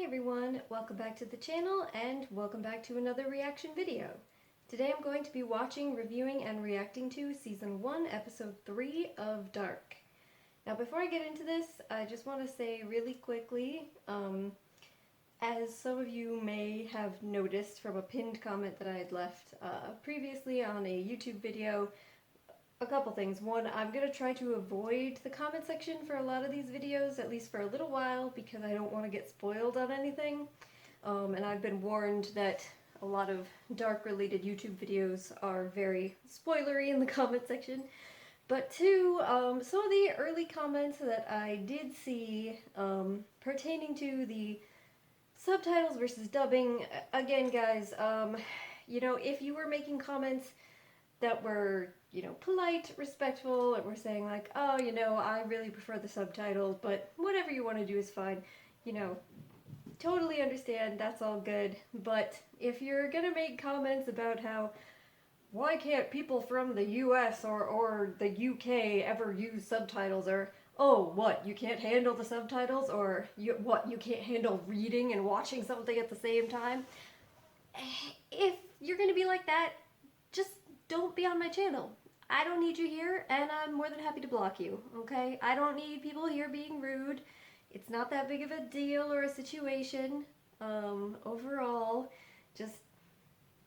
everyone, welcome back to the channel and welcome back to another reaction video. Today I'm going to be watching, reviewing, and reacting to Season 1, Episode 3 of Dark. Now before I get into this, I just want to say really quickly, as some of you may have noticed from a pinned comment that I had left previously on a YouTube video, a couple things. One, I'm going to try to avoid the comment section for a lot of these videos, at least for a little while, because I don't want to get spoiled on anything. And I've been warned that a lot of Dark-related YouTube videos are very spoilery in the comment section. But two, some of the early comments that I did see pertaining to the subtitles versus dubbing, again guys, you know, if you were making comments that were, you know, polite, respectful, and were saying like, oh, you know, I really prefer the subtitles, but whatever you want to do is fine, you know, totally understand, that's all good. But if you're gonna make comments about how, why can't people from the US or the UK ever use subtitles, or, oh, what, you can't handle the subtitles, or you can't handle reading and watching something at the same time? If you're gonna be like that, just don't be on my channel. I don't need you here, and I'm more than happy to block you, okay? I don't need people here being rude. It's not that big of a deal or a situation. Overall, just,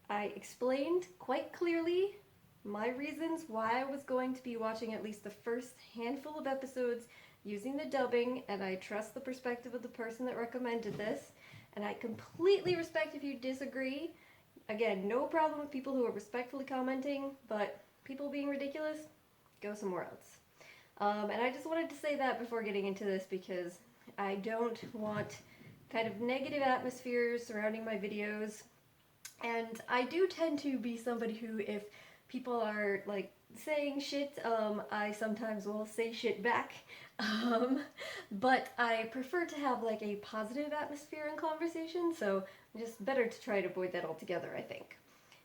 I explained quite clearly my reasons why I was going to be watching at least the first handful of episodes using the dubbing, and I trust the perspective of the person that recommended this, and I completely respect if you disagree. Again, no problem with people who are respectfully commenting, but people being ridiculous, go somewhere else. And I just wanted to say that before getting into this, because I don't want kind of negative atmospheres surrounding my videos. And I do tend to be somebody who, if people are like saying shit, I sometimes will say shit back. But I prefer to have like a positive atmosphere in conversation, so just better to try to avoid that altogether, I think.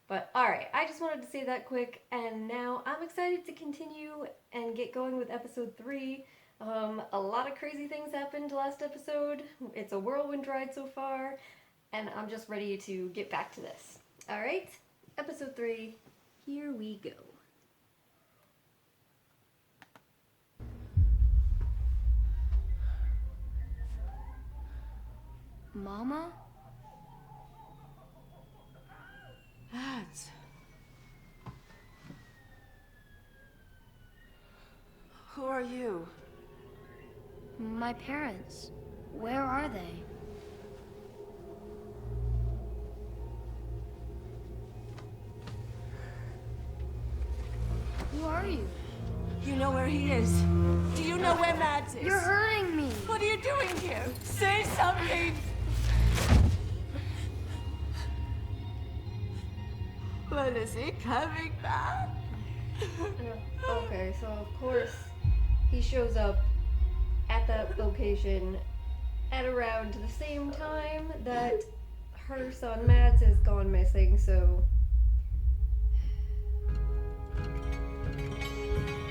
But alright, I just wanted to say that quick, and now I'm excited to continue and get going with episode 3. A lot of crazy things happened last episode. It's a whirlwind ride so far, and I'm just ready to get back to this. Alright, episode 3, here we go. Mama? Mads. Who are you? My parents. Where are they? Who are you? You know where he is. Do you know where Mads is? You're hurting me! What are you doing here? Say something! When is he coming back? Okay, so of course he shows up at that location at around the same time that her son Mads has gone missing, so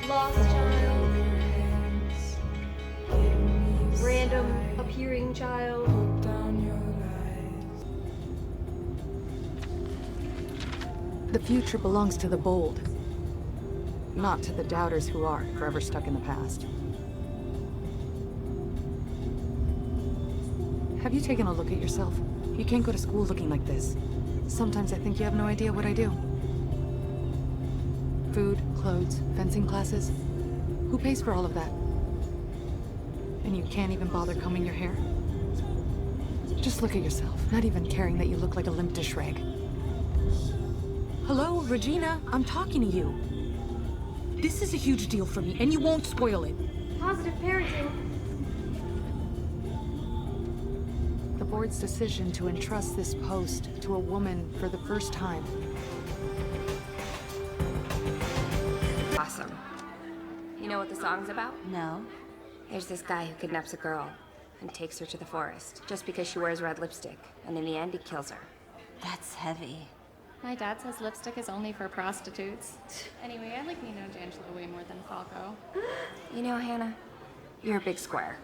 lost child, random appearing child. The future belongs to the bold, not to the doubters who are forever stuck in the past. Have you taken a look at yourself? You can't go to school looking like this. Sometimes I think you have no idea what I do. Food, clothes, fencing classes. Who pays for all of that? And you can't even bother combing your hair? Just look at yourself, not even caring that you look like a limp dish rag. Hello, Regina, I'm talking to you. This is a huge deal for me, and you won't spoil it. Positive parenting. The board's decision to entrust this post to a woman for the first time. Awesome. You know what the song's about? No. There's this guy who kidnaps a girl and takes her to the forest just because she wears red lipstick, and in the end he kills her. That's heavy. My dad says lipstick is only for prostitutes. Anyway, I like Nino D'Angelo way more than Falco. You know, Hannah, you're a big square.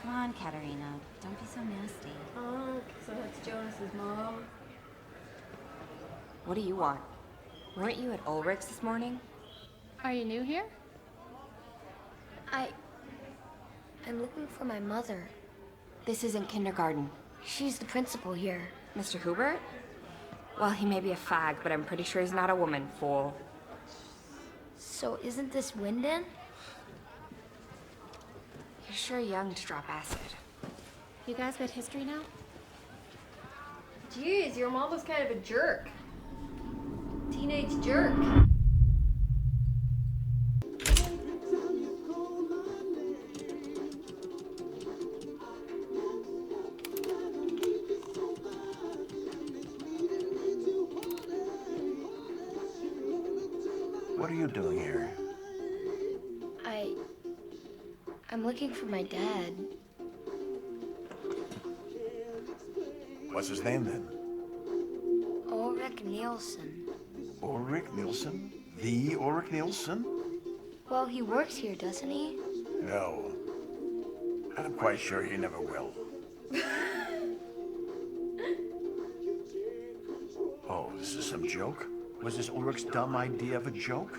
Come on, Katerina. Don't be so nasty. Oh, so that's Jonas's mom. What do you want? Weren't you at Ulrich's this morning? Are you new here? I'm looking for my mother. This isn't kindergarten. She's the principal here. Mr. Hubert? Well, he may be a fag, but I'm pretty sure he's not a woman, fool. So isn't this Wyndon? You're sure young to drop acid. You guys got history now? Jeez, your mom was kind of a jerk. Teenage jerk. What are you doing here? I'm looking for my dad. What's his name then? Ulrich Nielsen. Ulrich Nielsen? The Ulrich Nielsen? Well, he works here, doesn't he? No. And I'm quite sure he never will. Oh, this is some joke? Was this Ulrich's dumb idea of a joke?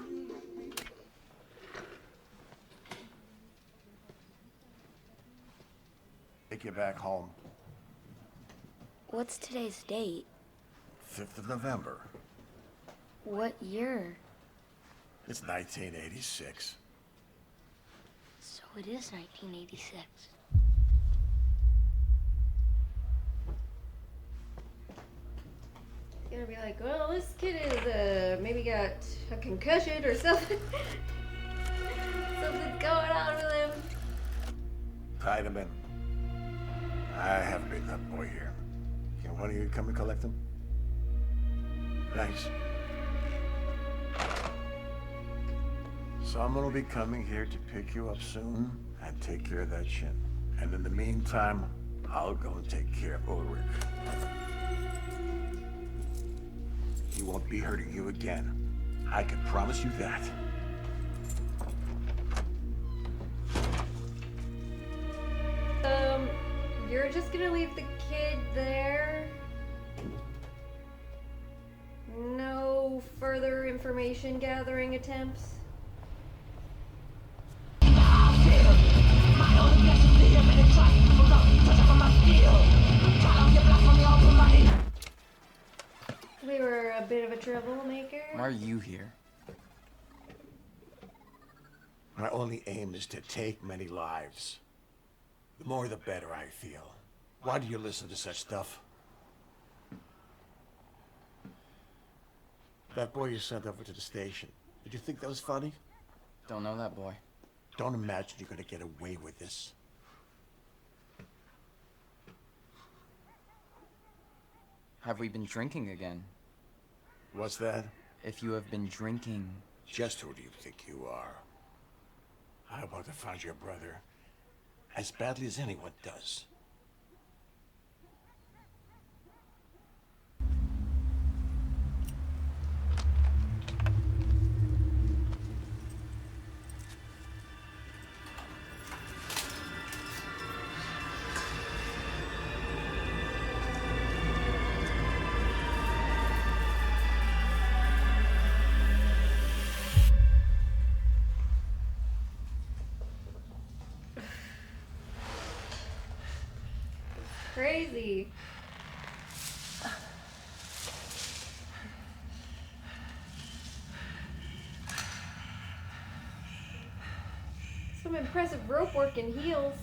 Take you back home. What's today's date? 5th of November. What year? It's 1986. So it is 1986. Gonna be like, well, this kid is maybe got a concussion or something. Something's going on with him. Tied him in. I have been that boy here. Can one of you come and collect him? Thanks. Someone will be coming here to pick you up soon and take care of that shin. And in the meantime, I'll go and take care of Ulrich. He won't be hurting you again. I can promise you that. You're just gonna leave the kid there? No further information gathering attempts? We were a bit of a troublemaker. Why are you here? My only aim is to take many lives. The more the better, I feel. Why do you listen to such stuff? That boy you sent over to the station, did you think that was funny? Don't know that boy. Don't imagine you're gonna get away with this. Have we been drinking again? What's that? If you have been drinking... Just who do you think you are? I want to find your brother as badly as anyone does. Crazy. Some impressive rope work in heels.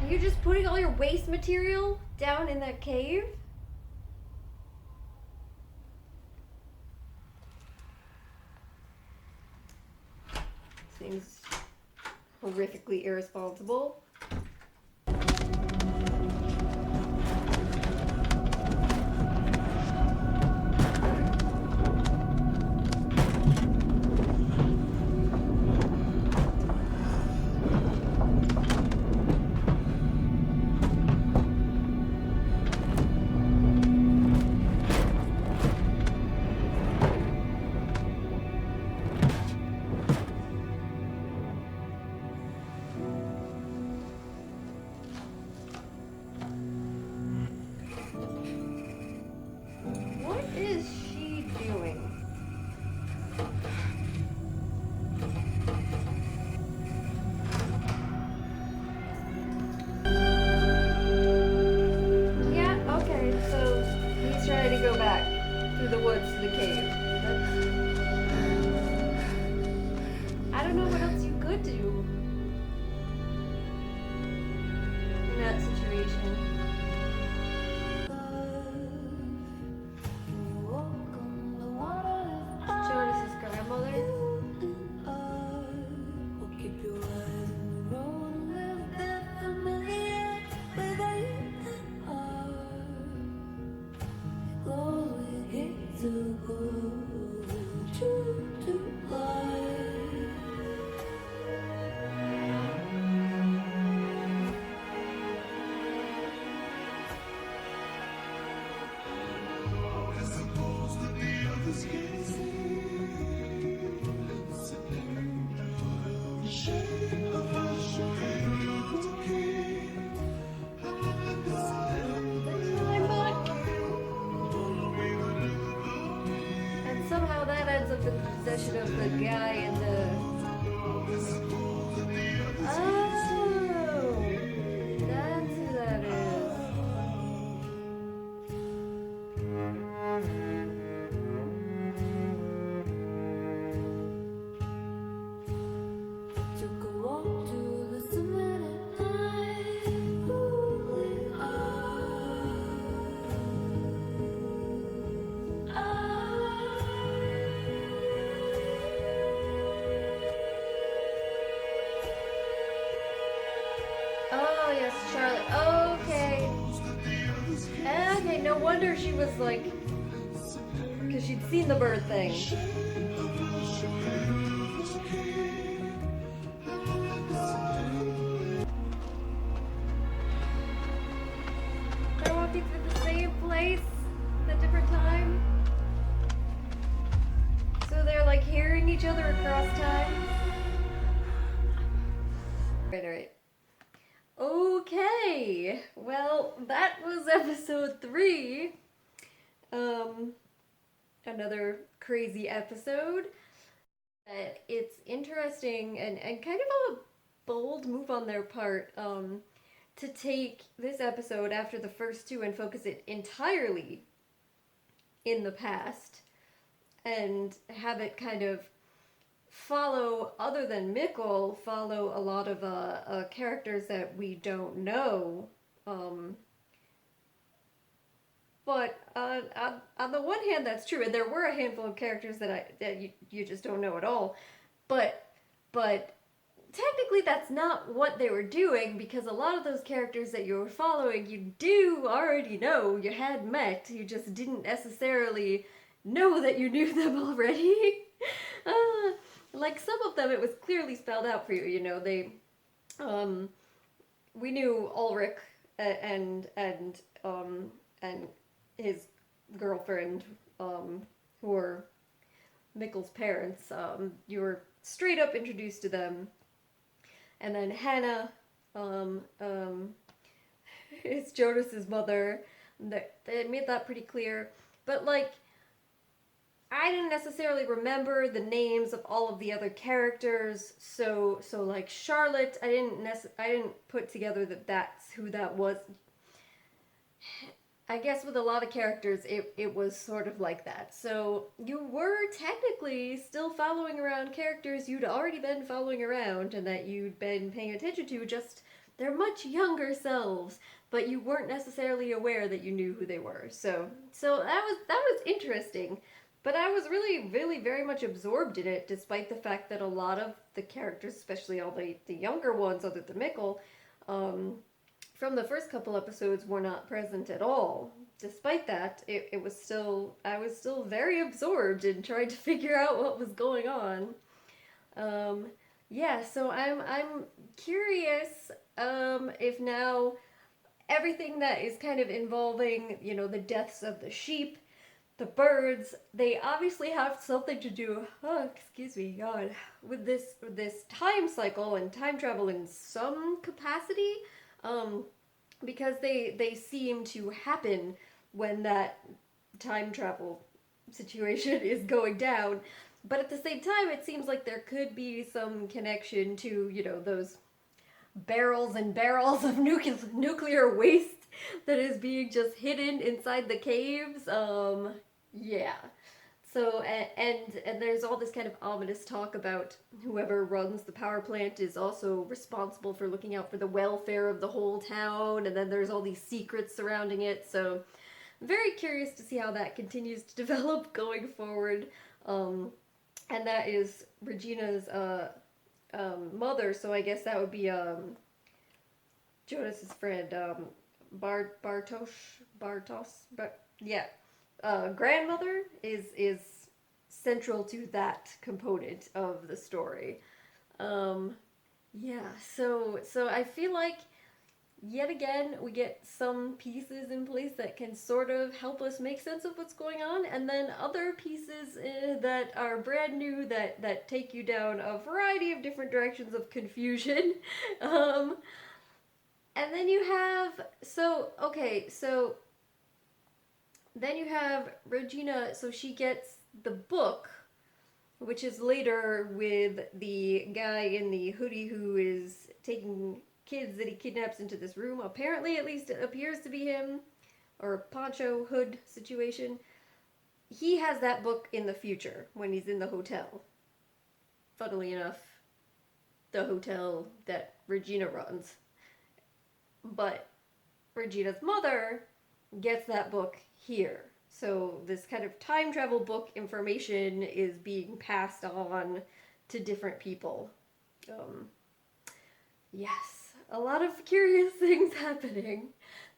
You're just putting all your waste material down in that cave? Seems horrifically irresponsible. guy in the... Oh! That's who that is. Took a walk to the summit at night. Ooh, Oh, yes, Charlotte. Okay. Okay, no wonder she was like... Because she'd seen the bird thing. They're walking through the same place at a different time. So they're like hearing each other across time. Right. Okay, well, that was episode 3. Another crazy episode. It's interesting and kind of a bold move on their part to take this episode after the first 2 and focus it entirely in the past and have it kind of follow, other than Mikkel, follow a lot of characters that we don't know. But on the one hand, that's true, and there were a handful of characters that you just don't know at all. But technically, that's not what they were doing, because a lot of those characters that you were following, you do already know, you had met, you just didn't necessarily know that you knew them already. Like some of them, it was clearly spelled out for you. You know, we knew Ulrich and his girlfriend, who were Mikkel's parents. You were straight up introduced to them, and then Hannah, is Jonas's mother. They made that pretty clear, but like, I didn't necessarily remember the names of all of the other characters, so like Charlotte, I didn't put together that that's who that was. I guess with a lot of characters, it was sort of like that. So you were technically still following around characters you'd already been following around and that you'd been paying attention to, just their much younger selves, but you weren't necessarily aware that you knew who they were. So that was interesting. But I was really, really very much absorbed in it, despite the fact that a lot of the characters, especially all the younger ones other than Mikkel, from the first couple episodes were not present at all. Despite that, I was still very absorbed in trying to figure out what was going on. Yeah, so I'm curious if now everything that is kind of involving, you know, the deaths of the sheep, the birds, they obviously have something to do, God, with this time cycle and time travel in some capacity, because they seem to happen when that time travel situation is going down. But at the same time, it seems like there could be some connection to, you know, those barrels and barrels of nuclear waste that is being just hidden inside the caves. Yeah. So, and there's all this kind of ominous talk about whoever runs the power plant is also responsible for looking out for the welfare of the whole town, and then there's all these secrets surrounding it. So, I'm very curious to see how that continues to develop going forward. And that is Regina's mother, so I guess that would be Jonas's friend, Bartos, but yeah, grandmother is central to that component of the story. Yeah, so I feel like yet again we get some pieces in place that can sort of help us make sense of what's going on, and then other pieces that are brand new that take you down a variety of different directions of confusion. And then you have, then you have Regina, so she gets the book, which is later with the guy in the hoodie who is taking kids that he kidnaps into this room. Apparently, at least it appears to be him, or a poncho hood situation. He has that book in the future when he's in the hotel. Funnily enough, the hotel that Regina runs. But Regina's mother gets that book here. So this kind of time travel book information is being passed on to different people. Yes, a lot of curious things happening.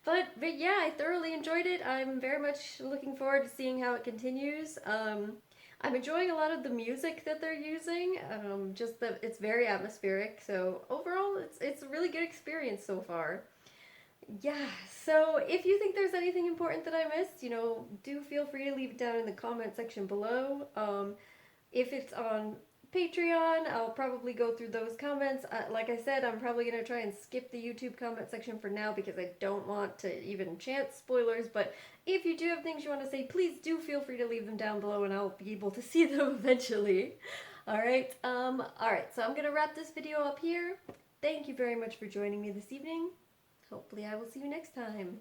But yeah, I thoroughly enjoyed it. I'm very much looking forward to seeing how it continues. I'm enjoying a lot of the music that they're using. Just that it's very atmospheric. So overall, it's a really good experience so far. Yeah, so if you think there's anything important that I missed, you know, do feel free to leave it down in the comment section below. If it's on Patreon, I'll probably go through those comments. Like I said, I'm probably going to try and skip the YouTube comment section for now because I don't want to even chance spoilers, but if you do have things you want to say, please do feel free to leave them down below and I'll be able to see them eventually. Alright, so I'm going to wrap this video up here. Thank you very much for joining me this evening. Hopefully I will see you next time.